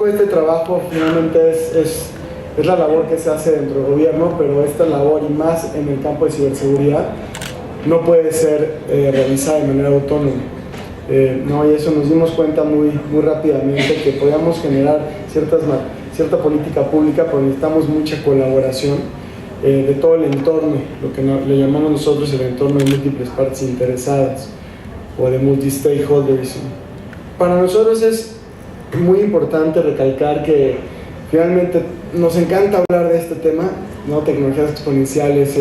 poco este trabajo finalmente es la labor que se hace dentro del gobierno, pero esta labor, y más en el campo de ciberseguridad, no puede ser realizada de manera autónoma. Y eso nos dimos cuenta muy rápidamente, que podíamos generar cierta política pública, pero necesitamos mucha colaboración de todo el entorno, lo que le llamamos nosotros el entorno de múltiples partes interesadas o de multi-stakeholderism. Para nosotros es muy importante recalcar que finalmente nos encanta hablar de este tema, ¿no? Tecnologías exponenciales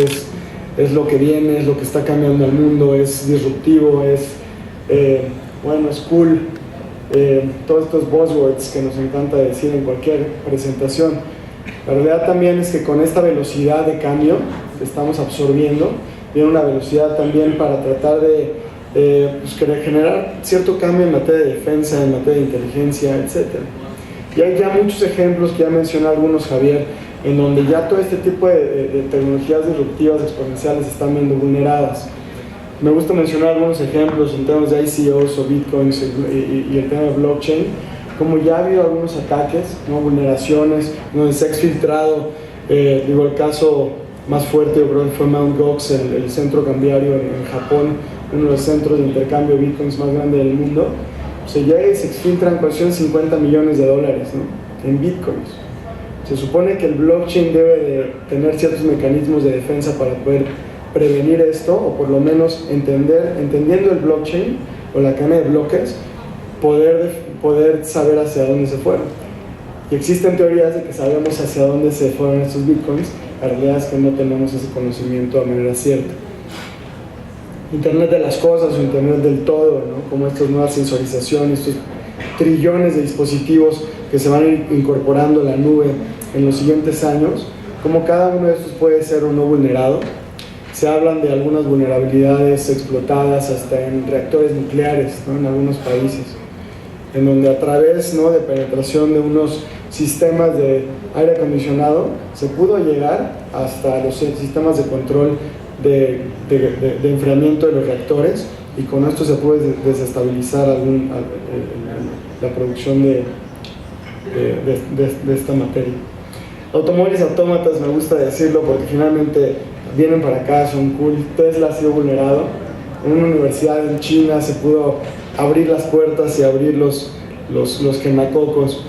es lo que viene, es lo que está cambiando el mundo, es disruptivo, es cool, todos estos buzzwords que nos encanta decir en cualquier presentación. La realidad también es que con esta velocidad de cambio que estamos absorbiendo, viene una velocidad también para tratar de generar cierto cambio en materia de defensa, en materia de inteligencia, etc. Y hay ya muchos ejemplos, que ya mencionó algunos Javier, en donde ya todo este tipo de tecnologías disruptivas exponenciales están viendo vulneradas. Me gusta mencionar algunos ejemplos en temas de ICOs o bitcoins y el tema de blockchain, como ya ha habido algunos ataques, ¿no? Vulneraciones, donde se ha exfiltrado, el caso más fuerte yo creo que fue Mt. Gox, el centro cambiario en Japón, uno de los centros de intercambio de bitcoins más grande del mundo. Se llega y se exfiltran cuestión $50 millones, ¿no? En bitcoins. Se supone que el blockchain debe de tener ciertos mecanismos de defensa para poder prevenir esto, o por lo menos entendiendo el blockchain o la cadena de bloques, poder saber hacia dónde se fueron. Y existen teorías de que sabemos hacia dónde se fueron estos bitcoins. La realidad es que no tenemos ese conocimiento de manera cierta. Internet de las cosas o Internet del todo, ¿no? Como estas nuevas sensorizaciones, estos trillones de dispositivos que se van a ir incorporando a la nube en los siguientes años, como cada uno de estos puede ser o no vulnerado. Se hablan de algunas vulnerabilidades explotadas hasta en reactores nucleares, ¿no? En algunos países, en donde a través, ¿no?, de penetración de unos sistemas de aire acondicionado se pudo llegar hasta los sistemas de control de enfriamiento de los reactores, y con esto se puede desestabilizar la producción de esta materia. Automóviles autómatas, me gusta decirlo porque finalmente vienen para acá, son cool. Tesla ha sido vulnerado. En una universidad en China se pudo abrir las puertas y abrir los quemacocos.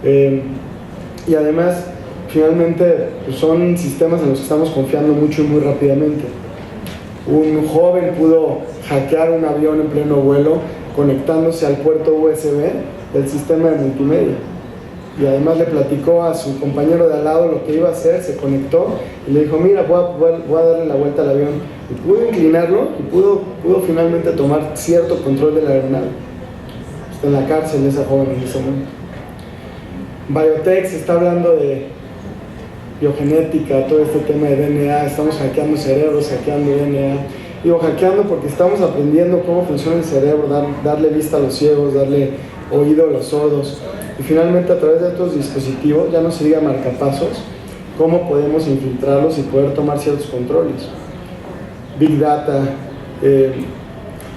Y además, finalmente, pues son sistemas en los que estamos confiando mucho y muy rápidamente. Un joven pudo hackear un avión en pleno vuelo conectándose al puerto USB del sistema de multimedia. Y además le platicó a su compañero de al lado lo que iba a hacer, se conectó y le dijo: mira, voy a darle la vuelta al avión. Y pudo inclinarlo y pudo finalmente tomar cierto control de la aeronave. Está en la cárcel esa joven en ese momento. Biotech se está hablando de biogenética, todo este tema de DNA, estamos hackeando cerebros, hackeando DNA. Digo hackeando porque estamos aprendiendo cómo funciona el cerebro, darle vista a los ciegos, darle oído a los sordos. Y finalmente, a través de estos dispositivos, ya no se diga marcapasos, cómo podemos infiltrarlos y poder tomar ciertos controles. Big Data,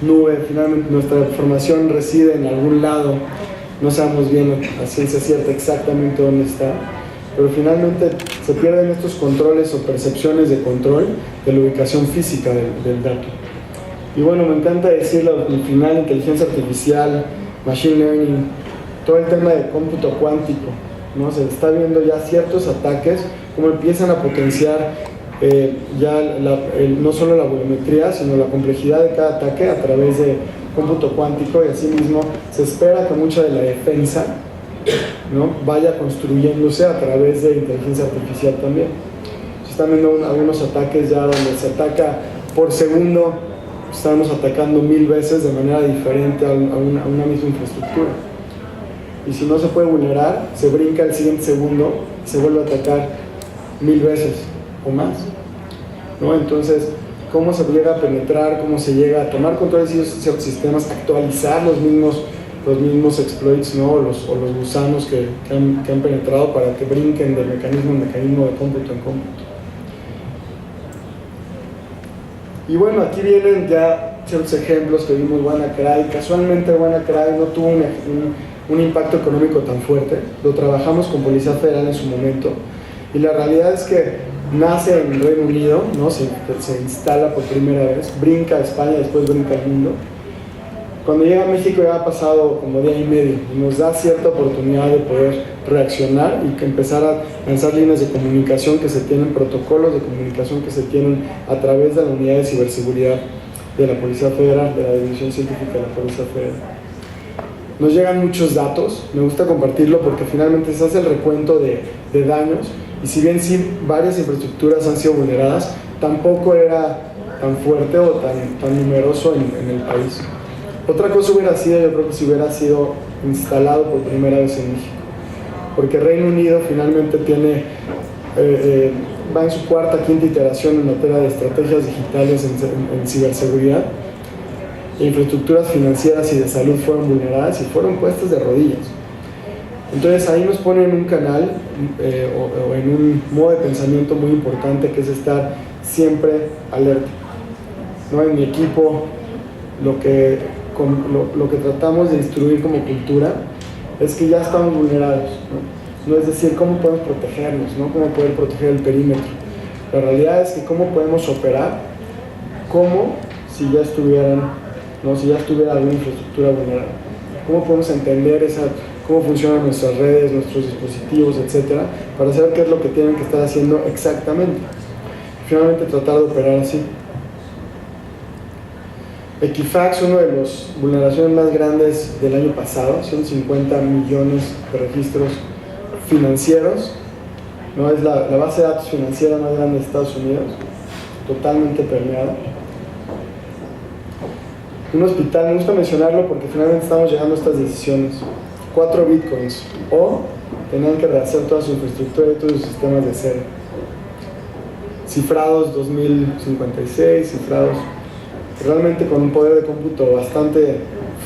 nube, finalmente nuestra información reside en algún lado, no sabemos bien a ciencia cierta exactamente dónde está, pero finalmente se pierden estos controles o percepciones de control de la ubicación física del dato. Y bueno, me encanta decirlo al final: inteligencia artificial, machine learning, todo el tema de cómputo cuántico, ¿no? Se está viendo ya ciertos ataques, cómo empiezan a potenciar no solo la volumetría, sino la complejidad de cada ataque a través de cómputo cuántico, y asimismo se espera que mucha de la defensa, ¿no?, vaya construyéndose a través de inteligencia artificial también. Se están viendo algunos ataques ya donde se ataca por segundo, estamos atacando 1000 veces de manera diferente a una misma infraestructura. Y si no se puede vulnerar, se brinca el siguiente segundo y se vuelve a atacar 1000 veces o más, ¿no? Entonces, ¿cómo se llega a penetrar? ¿Cómo se llega a tomar control de ciertos sistemas? Actualizar los mismos exploits, ¿no? o los gusanos que han penetrado para que brinquen de mecanismo en mecanismo, de cómputo en cómputo. Y bueno, aquí vienen ya ciertos ejemplos que vimos. WannaCry, casualmente WannaCry no tuvo un impacto económico tan fuerte. Lo trabajamos con Policía Federal en su momento y la realidad es que nace en el Reino Unido, ¿no? se instala por primera vez, brinca a España, después brinca al mundo. Cuando llega a México ya ha pasado como día y medio y nos da cierta oportunidad de poder reaccionar y que empezar a lanzar líneas de comunicación que se tienen, protocolos de comunicación que se tienen a través de la unidad de ciberseguridad de la Policía Federal, de la División Científica de la Policía Federal. Nos llegan muchos datos, me gusta compartirlo porque finalmente se hace el recuento de daños y si bien sí varias infraestructuras han sido vulneradas, tampoco era tan fuerte o tan numeroso en el país. Otra cosa hubiera sido, yo creo que si hubiera sido instalado por primera vez en México, porque Reino Unido finalmente tiene, va en su cuarta, quinta iteración en materia de estrategias digitales en ciberseguridad. Infraestructuras financieras y de salud fueron vulneradas y fueron puestas de rodillas. Entonces ahí nos ponen en un canal o en un modo de pensamiento muy importante que es estar siempre alerta, ¿no? En mi equipo lo que tratamos de instruir como cultura es que ya estamos vulnerados, ¿no? Es decir, cómo podemos protegernos, ¿no? Cómo poder proteger el perímetro. La realidad es que cómo podemos operar como si ya estuviera alguna infraestructura vulnerada. Cómo podemos entender cómo funcionan nuestras redes, nuestros dispositivos, etcétera, para saber qué es lo que tienen que estar haciendo exactamente. Finalmente tratar de operar así. Equifax, una de las vulneraciones más grandes del año pasado, 150 millones de registros financieros, ¿no? Es la base de datos financiera más grande de Estados Unidos, totalmente permeada. Un hospital, me gusta mencionarlo porque finalmente estamos llegando a estas decisiones. 4 bitcoins, o tenían que rehacer toda su infraestructura y todos sus sistemas de cero. Cifrados 2056, cifrados realmente con un poder de cómputo bastante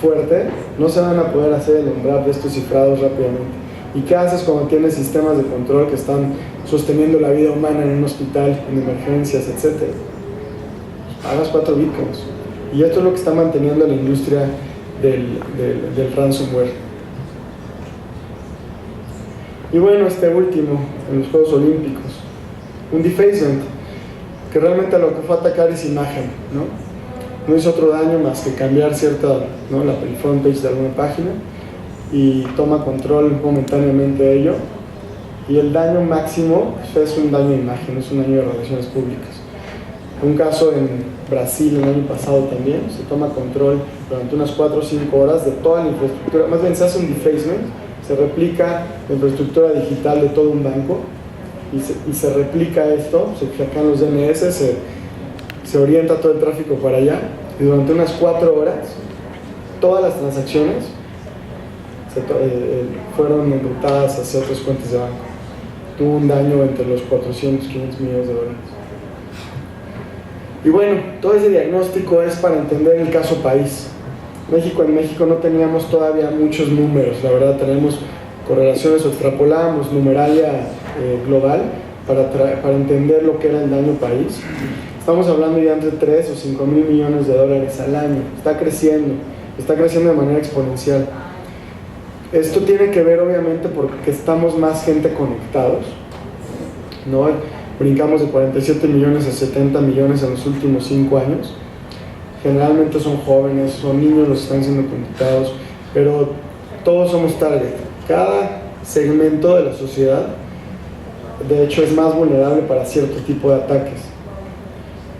fuerte, no se van a poder hacer el unwrap de estos cifrados rápidamente. ¿Y qué haces cuando tienes sistemas de control que están sosteniendo la vida humana en un hospital, en emergencias, etcétera? Hagas 4 bitcoins. Y esto es lo que está manteniendo la industria del ransomware. Y bueno, este último, en los Juegos Olímpicos, un defacement, que realmente lo que fue a atacar es imagen, ¿no? No hizo otro daño más que cambiar ¿no? el front page de alguna página y toma control momentáneamente de ello. Y el daño máximo pues, es un daño de imagen, es un daño de relaciones públicas. Un caso en Brasil el año pasado también, se toma control durante unas 4 o 5 horas de toda la infraestructura, más bien se hace un defacement, se replica la infraestructura digital de todo un banco y se replica esto, se hackean los DNS, se orienta todo el tráfico para allá y durante unas 4 horas todas las transacciones fueron enrutadas hacia otras cuentas de banco. Tuvo un daño entre los 400 y 500 millones de dólares. Y bueno, todo ese diagnóstico es para entender el caso país. En México no teníamos todavía muchos números, la verdad tenemos correlaciones o extrapolábamos numeralia global para entender lo que era el daño país. Estamos hablando ya entre 3 o 5 mil millones de dólares al año, está creciendo de manera exponencial. Esto tiene que ver obviamente porque estamos más gente conectados, ¿no? Brincamos de 47 millones a 70 millones en los últimos 5 años. Generalmente son jóvenes, son niños los que están siendo conectados, pero todos somos target. Cada segmento de la sociedad, de hecho, es más vulnerable para cierto tipo de ataques,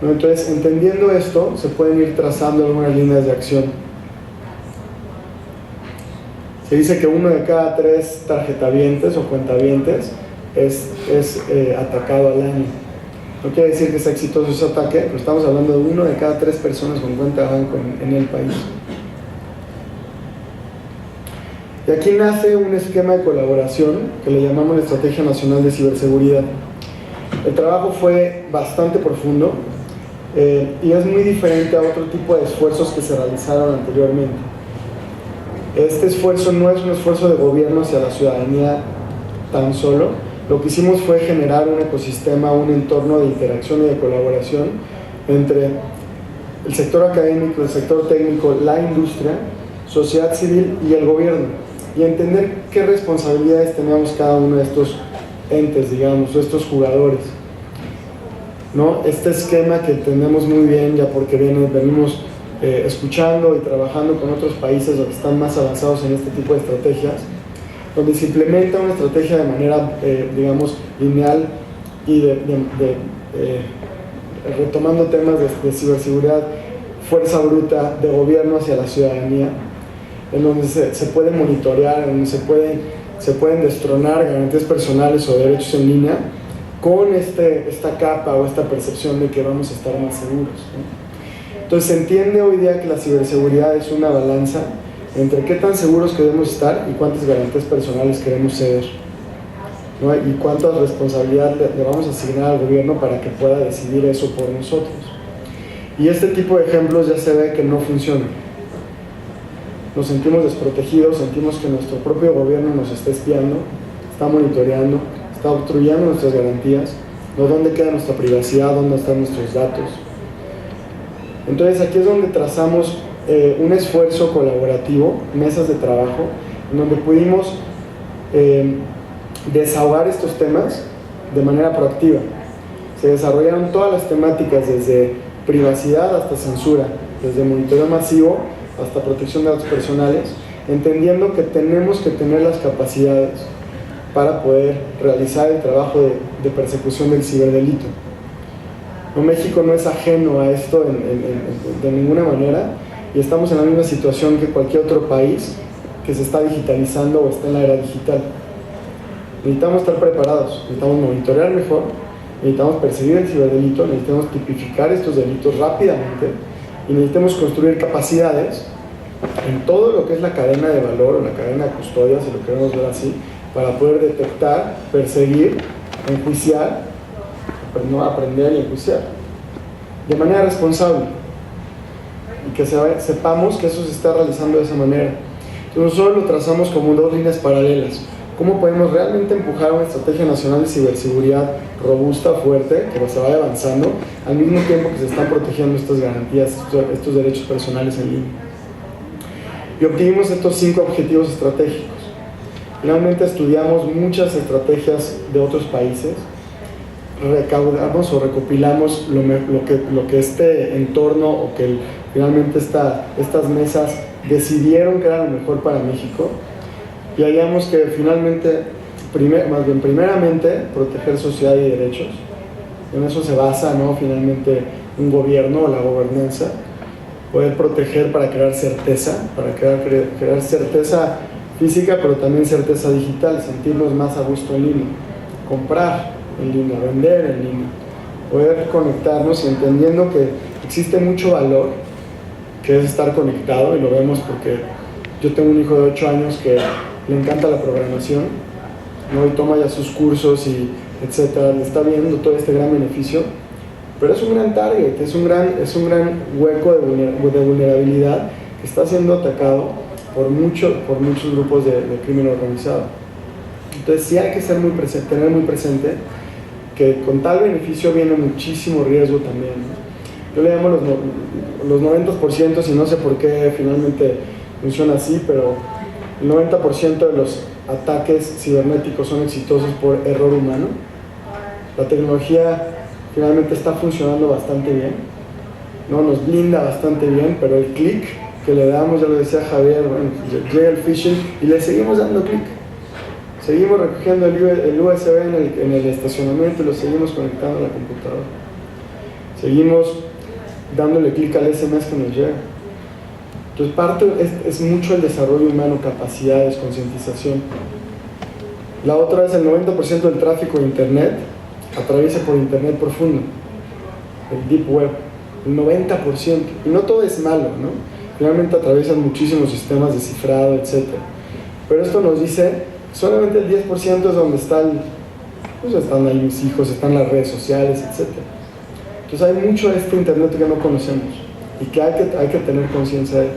¿no? Entonces, entendiendo esto, se pueden ir trazando algunas líneas de acción. Se dice que 1 de cada 3 tarjetavientes o cuentavientes es atacado al año. No quiere decir que sea exitoso ese ataque, pero estamos hablando de 1 de cada 3 personas con cuenta de banco en el país. Y aquí nace un esquema de colaboración que le llamamos la Estrategia Nacional de Ciberseguridad. El trabajo fue bastante profundo y es muy diferente a otro tipo de esfuerzos que se realizaron anteriormente. Este esfuerzo no es un esfuerzo de gobierno hacia la ciudadanía tan solo. Lo que hicimos fue generar un ecosistema, un entorno de interacción y de colaboración entre el sector académico, el sector técnico, la industria, sociedad civil y el gobierno. y entender qué responsabilidades tenemos cada uno de estos entes, digamos, o estos jugadores, ¿no? Este esquema que entendemos muy bien ya porque venimos escuchando y trabajando con otros países que están más avanzados en este tipo de estrategias, donde se implementa una estrategia de manera, digamos, lineal y retomando temas de ciberseguridad, fuerza bruta, de gobierno hacia la ciudadanía, en donde se puede monitorear, en donde se pueden destronar garantías personales o derechos en línea con esta capa o esta percepción de que vamos a estar más seguros, ¿no? Entonces se entiende hoy día que la ciberseguridad es una balanza entre qué tan seguros queremos estar y cuántas garantías personales queremos ceder, ¿no? Y cuánta responsabilidad le vamos a asignar al gobierno para que pueda decidir eso por nosotros. Y este tipo de ejemplos ya se ve que no funcionan. Nos sentimos desprotegidos, sentimos que nuestro propio gobierno nos está espiando, está monitoreando, está obstruyendo nuestras garantías, ¿no? ¿Dónde queda nuestra privacidad? ¿Dónde están nuestros datos? Entonces aquí es donde trazamos un esfuerzo colaborativo, mesas de trabajo, en donde pudimos desahogar estos temas de manera proactiva. Se desarrollaron todas las temáticas, desde privacidad hasta censura, desde monitoreo masivo hasta protección de datos personales, entendiendo que tenemos que tener las capacidades para poder realizar el trabajo de persecución del ciberdelito. No, México no es ajeno a esto de ninguna manera, y estamos en la misma situación que cualquier otro país que se está digitalizando o está en la era digital. Necesitamos estar preparados, necesitamos monitorear mejor, necesitamos perseguir el ciberdelito, necesitamos tipificar estos delitos rápidamente y necesitamos construir capacidades en todo lo que es la cadena de valor o la cadena de custodia, si lo queremos ver así, para poder detectar, perseguir, enjuiciar, no aprender y enjuiciar de manera responsable, y que sepamos que eso se está realizando de esa manera. Entonces nosotros lo trazamos como dos líneas paralelas. ¿Cómo podemos realmente empujar una estrategia nacional de ciberseguridad robusta, fuerte, que se vaya avanzando, al mismo tiempo que se están protegiendo estas garantías, estos derechos personales en línea? Y obtuvimos estos 5 objetivos estratégicos. Finalmente estudiamos muchas estrategias de otros países, recaudamos o recopilamos lo que este entorno o que finalmente estas mesas decidieron que era lo mejor para México, y hallamos que finalmente, primeramente, proteger sociedad y derechos. En eso se basa, ¿no?, finalmente un gobierno o la gobernanza, poder proteger para crear certeza, para crear certeza física, pero también certeza digital, sentirnos más a gusto en línea, comprar en línea, vender en línea, poder conectarnos y entendiendo que existe mucho valor, que es estar conectado, y lo vemos porque yo tengo un hijo de 8 años que le encanta la programación, ¿no?, y toma ya sus cursos y etcétera, le está viendo todo este gran beneficio, pero es un gran target, es un gran hueco de vulnerabilidad que está siendo atacado por muchos grupos de crimen organizado. Entonces sí hay que tener muy presente que con tal beneficio viene muchísimo riesgo también, ¿no? Yo le llamo los 90%, y no sé por qué finalmente funciona así, pero el 90% de los ataques cibernéticos son exitosos por error humano. La tecnología finalmente está funcionando bastante bien, ¿no? Nos blinda bastante bien, pero el clic que le damos, ya lo decía Javier, bueno, llega el phishing y le seguimos dando clic. Seguimos recogiendo el USB en el estacionamiento y lo seguimos conectando a la computadora. Seguimos dándole clic al SMS que nos llega. Entonces parte es mucho el desarrollo humano, capacidades, concientización. La otra es el 90% del tráfico de internet atraviesa por internet profundo, el deep web, el 90%. Y no todo es malo, ¿no? Finalmente atraviesan muchísimos sistemas de cifrado, etc. Pero esto nos dice solamente el 10% es donde están ahí mis hijos, están las redes sociales, etc. Entonces hay mucho de este internet que no conocemos y que hay que tener conciencia de él.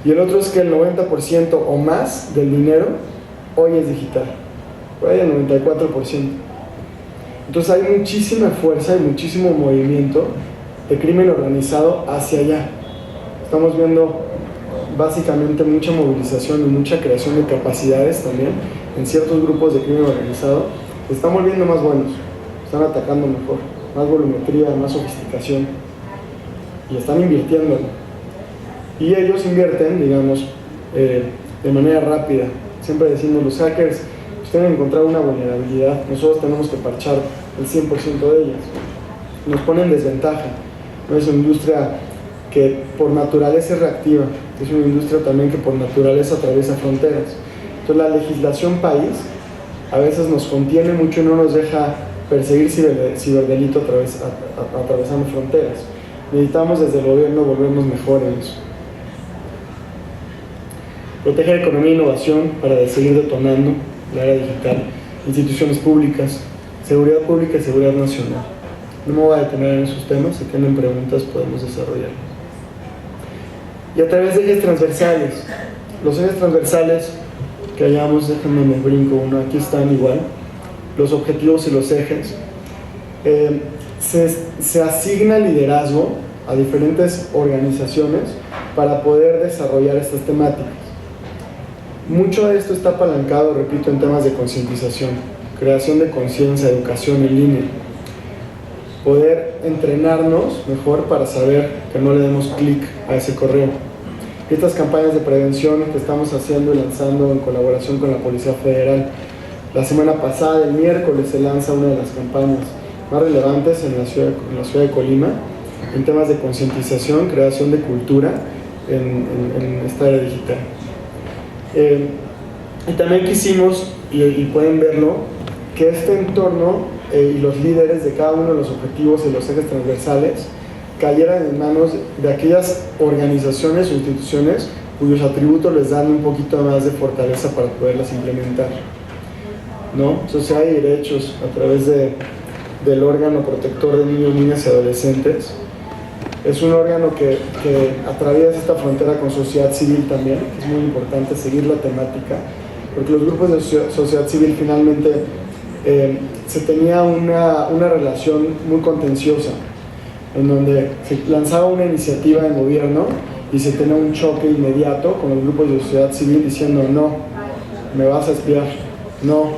Y el otro es que el 90% o más del dinero hoy es digital, por ahí el 94%. Entonces hay muchísima fuerza y muchísimo movimiento de crimen organizado hacia allá. Estamos viendo básicamente mucha movilización y mucha creación de capacidades también en ciertos grupos de crimen organizado, se están volviendo más buenos, están atacando mejor, más volumetría, más sofisticación, y están invirtiendo. Y ellos invierten, digamos, de manera rápida. Siempre decimos, los hackers pues, tienen que encontrar una vulnerabilidad, nosotros tenemos que parchar el 100% de ellas. Nos pone en desventaja. No es una industria que por naturaleza es reactiva, es una industria también que por naturaleza atraviesa fronteras. Entonces la legislación país a veces nos contiene mucho y no nos deja perseguir ciberdelito atravesando fronteras. Necesitamos desde el gobierno volvernos mejor en eso. Proteger economía e innovación para seguir detonando el área digital, instituciones públicas, seguridad pública y seguridad nacional. No me voy a detener en esos temas, si tienen preguntas podemos desarrollar. Y a través de ejes transversales, los ejes transversales que hayamos, déjenme me brinco uno, aquí están igual, los objetivos y los ejes. Se asigna liderazgo a diferentes organizaciones para poder desarrollar estas temáticas. Mucho de esto está apalancado, repito, en temas de concientización, creación de conciencia, educación en línea, poder entrenarnos mejor para saber que no le demos clic a ese correo. Estas campañas de prevención que estamos haciendo y lanzando en colaboración con la Policía Federal. La semana pasada, el miércoles, se lanza una de las campañas más relevantes en la ciudad de Colima, en temas de concientización, creación de cultura en esta área digital. Y también quisimos, y pueden verlo, que este entorno y los líderes de cada uno de los objetivos y los ejes transversales cayeran en manos de aquellas organizaciones o instituciones cuyos atributos les dan un poquito más de fortaleza para poderlas implementar, ¿no? Sociedad y derechos a través del órgano protector de niños, niñas y adolescentes. Es un órgano que atraviesa esta frontera con sociedad civil también. Es muy importante seguir la temática, porque los grupos de sociedad civil finalmente se tenía una relación muy contenciosa, en donde se lanzaba una iniciativa en gobierno y se tenía un choque inmediato con los grupos de sociedad civil diciendo no, me vas a espiar, no,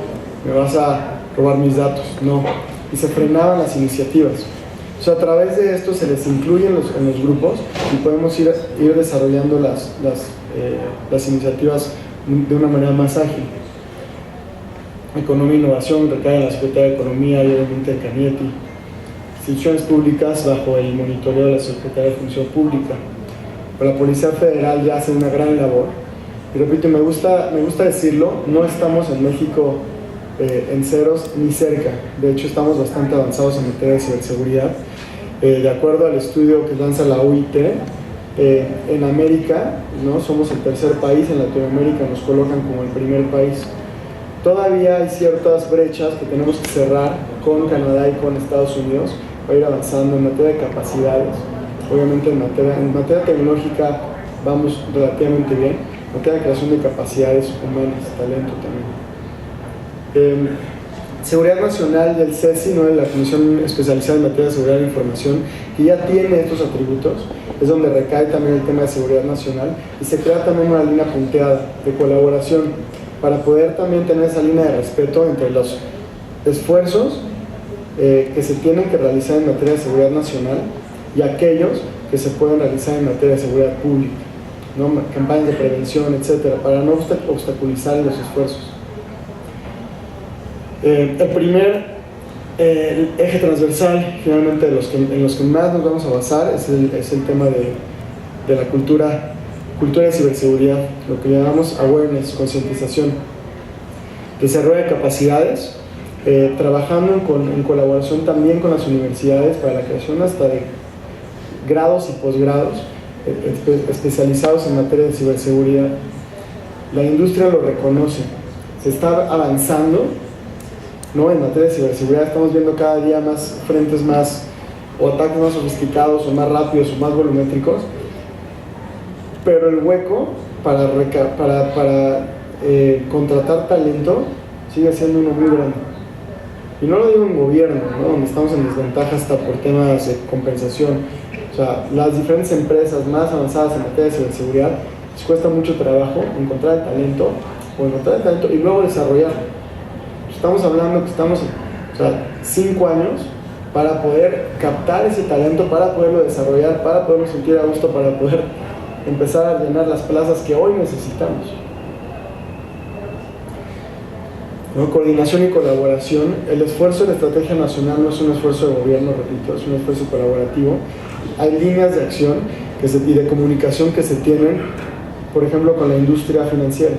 me vas a robar mis datos, no, y se frenaban las iniciativas. O sea, a través de esto se les incluye en los grupos y podemos ir desarrollando las iniciativas de una manera más ágil. Economía e innovación recae en la Secretaría de Economía y obviamente de Canietti. Instituciones públicas bajo el monitoreo de la Secretaría de Función Pública. Pero la Policía Federal ya hace una gran labor. Y repito, me gusta decirlo, no estamos en México en ceros ni cerca. De hecho, estamos bastante avanzados en materia de ciberseguridad. De acuerdo al estudio que lanza la OIT, en América, ¿no? Somos el tercer país, en Latinoamérica nos colocan como el primer país. Todavía hay ciertas brechas que tenemos que cerrar con Canadá y con Estados Unidos para ir avanzando en materia de capacidades. Obviamente en materia tecnológica vamos relativamente bien, en materia de creación de capacidades humanas, talento también. Seguridad Nacional del CECI, ¿no? De la Comisión Especializada en Materia de Seguridad de la Información, que ya tiene estos atributos, es donde recae también el tema de seguridad nacional, y se crea también una línea punteada de colaboración para poder también tener esa línea de respeto entre los esfuerzos que se tienen que realizar en materia de seguridad nacional y aquellos que se pueden realizar en materia de seguridad pública, ¿no? Campañas de prevención, etcétera, para no obstaculizar los esfuerzos. El primer eje transversal, finalmente en los que más nos vamos a basar, es el tema de la cultura de ciberseguridad, lo que llamamos awareness, concientización, desarrollo de capacidades, trabajando en colaboración también con las universidades para la creación hasta de grados y posgrados especializados en materia de ciberseguridad. La industria lo reconoce, se está avanzando, ¿no? En materia de ciberseguridad estamos viendo cada día más frentes o ataques más sofisticados o más rápidos o más volumétricos, pero el hueco para contratar talento sigue siendo uno muy grande. Y no lo digo en gobierno, ¿no? Donde estamos en desventaja hasta por temas de compensación. O sea, las diferentes empresas más avanzadas en materia de ciberseguridad les cuesta mucho trabajo encontrar el talento y luego desarrollarlo. Estamos hablando que estamos, 5 años para poder captar ese talento, para poderlo desarrollar, para poderlo sentir a gusto, para poder empezar a llenar las plazas que hoy necesitamos. ¿No? Coordinación y colaboración. El esfuerzo de la estrategia nacional no es un esfuerzo de gobierno, repito, es un esfuerzo colaborativo. Hay líneas de acción y de comunicación que se tienen, por ejemplo, con la industria financiera,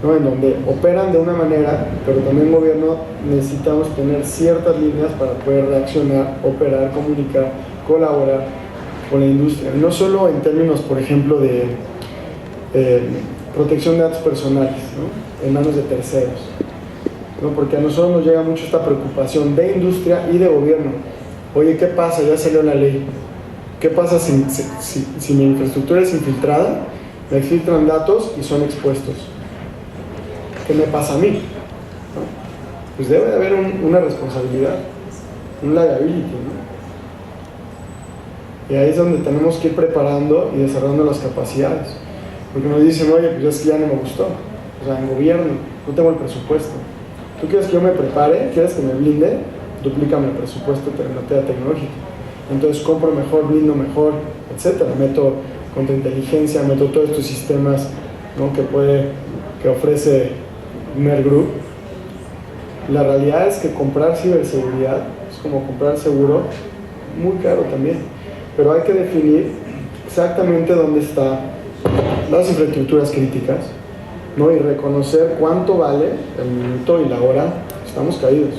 ¿no? En donde operan de una manera, pero también el gobierno necesitamos tener ciertas líneas para poder reaccionar, operar, comunicar, colaborar con la industria. No solo en términos, por ejemplo, de protección de datos personales, ¿no? En manos de terceros, ¿no? Porque a nosotros nos llega mucho esta preocupación de industria y de gobierno. Oye, ¿qué pasa? Ya salió la ley. ¿Qué pasa si mi infraestructura es infiltrada, me filtran datos y son expuestos? ¿Qué me pasa a mí? ¿No? Pues debe de haber una responsabilidad, un liability, ¿no? Y ahí es donde tenemos que ir preparando y desarrollando las capacidades. Porque nos dicen, oye, pues es que ya no me gustó. O sea, en gobierno, no tengo el presupuesto. ¿Tú quieres que yo me prepare? ¿Quieres que me blinde? Duplícame el presupuesto en materia tecnológica. Entonces compro mejor, blindo mejor, etcétera. Meto contrainteligencia, meto todos estos sistemas, ¿no? que ofrece Mer Group. La realidad es que comprar ciberseguridad es como comprar seguro, muy caro también. Pero hay que definir exactamente dónde están las infraestructuras críticas, ¿no? Y reconocer cuánto vale el minuto y la hora. Estamos caídos.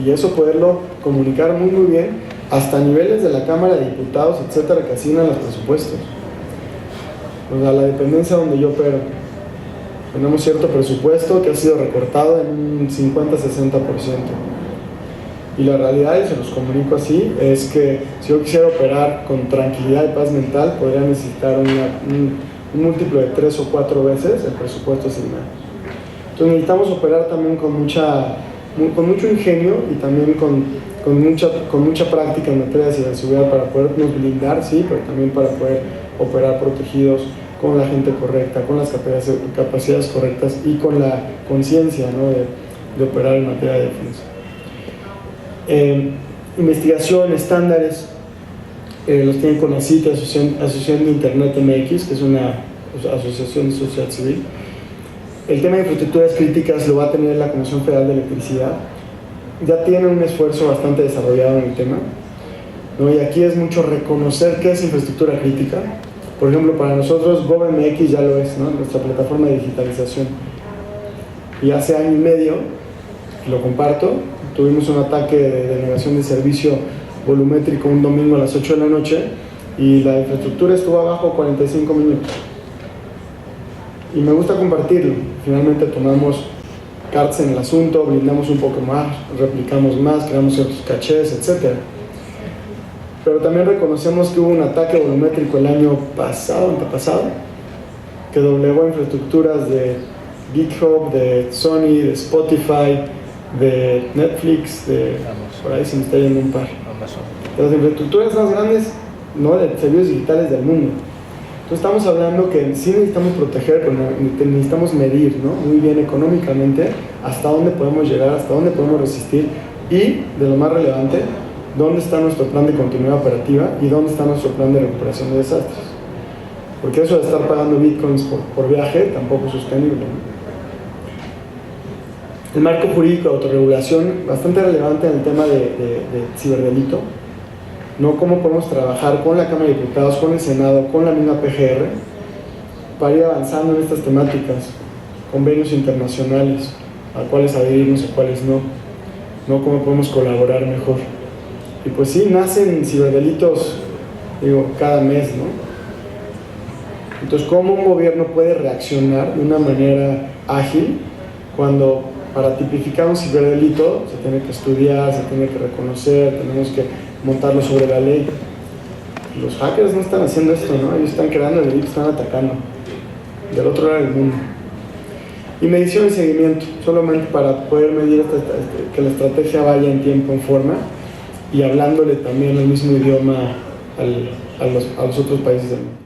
Y eso poderlo comunicar muy muy bien hasta niveles de la Cámara de Diputados, etcétera, que asignan los presupuestos. O sea, la dependencia donde yo opero, tenemos cierto presupuesto que ha sido recortado en un 50-60%. Y la realidad, y se los comunico así, es que si yo quisiera operar con tranquilidad y paz mental, podría necesitar un múltiplo de 3 o 4 veces el presupuesto asignado. Entonces necesitamos operar también con mucho ingenio y también con mucha práctica en materia de ciberseguridad para podernos blindar, sí, pero también para poder operar protegidos con la gente correcta, con las capacidades correctas y con la conciencia, ¿no? de operar en materia de defensa. Investigación, estándares, los tiene con la CIT, Asociación de Internet MX, que es una asociación de sociedad civil. El tema de infraestructuras críticas lo va a tener la Comisión Federal de Electricidad. Ya tiene un esfuerzo bastante desarrollado en el tema, ¿no? Y aquí es mucho reconocer qué es infraestructura crítica. Por ejemplo, para nosotros GovMX ya lo es, ¿no? Nuestra plataforma de digitalización. Y hace año y medio, lo comparto, tuvimos un ataque de denegación de servicio volumétrico un domingo a las 8 de la noche y la infraestructura estuvo abajo 45 minutos. Y me gusta compartirlo. Finalmente tomamos cartas en el asunto, blindamos un poco más, replicamos más, creamos ciertos cachés, etc. Pero también reconocemos que hubo un ataque volumétrico el año antepasado, que doblegó infraestructuras de GitHub, de Sony, de Spotify, de Netflix, por ahí se me está yendo un par. De las infraestructuras más grandes, ¿no? De servicios digitales del mundo. Entonces estamos hablando que sí necesitamos proteger, pero necesitamos medir, ¿no? Muy bien económicamente hasta dónde podemos llegar, hasta dónde podemos resistir y, de lo más relevante, dónde está nuestro plan de continuidad operativa y dónde está nuestro plan de recuperación de desastres. Porque eso de estar pagando bitcoins por viaje tampoco es sostenible, ¿no? El marco jurídico de autorregulación, bastante relevante en el tema de ciberdelito, ¿no? Cómo podemos trabajar con la Cámara de Diputados, con el Senado, con la misma PGR, para ir avanzando en estas temáticas, convenios internacionales, a cuáles adherirnos, a cuáles no, ¿no? Cómo podemos colaborar mejor. Y pues sí, nacen ciberdelitos, cada mes, ¿no? Entonces, ¿cómo un gobierno puede reaccionar de una manera ágil cuando para tipificar un ciberdelito se tiene que estudiar, se tiene que reconocer, tenemos que montarlo sobre la ley? Los hackers no están haciendo esto, ¿no? Ellos están creando el delito, están atacando del otro lado del mundo. Y medición y seguimiento, solamente para poder medir que la estrategia vaya en tiempo, en forma, y hablándole también el mismo idioma a los otros países del mundo.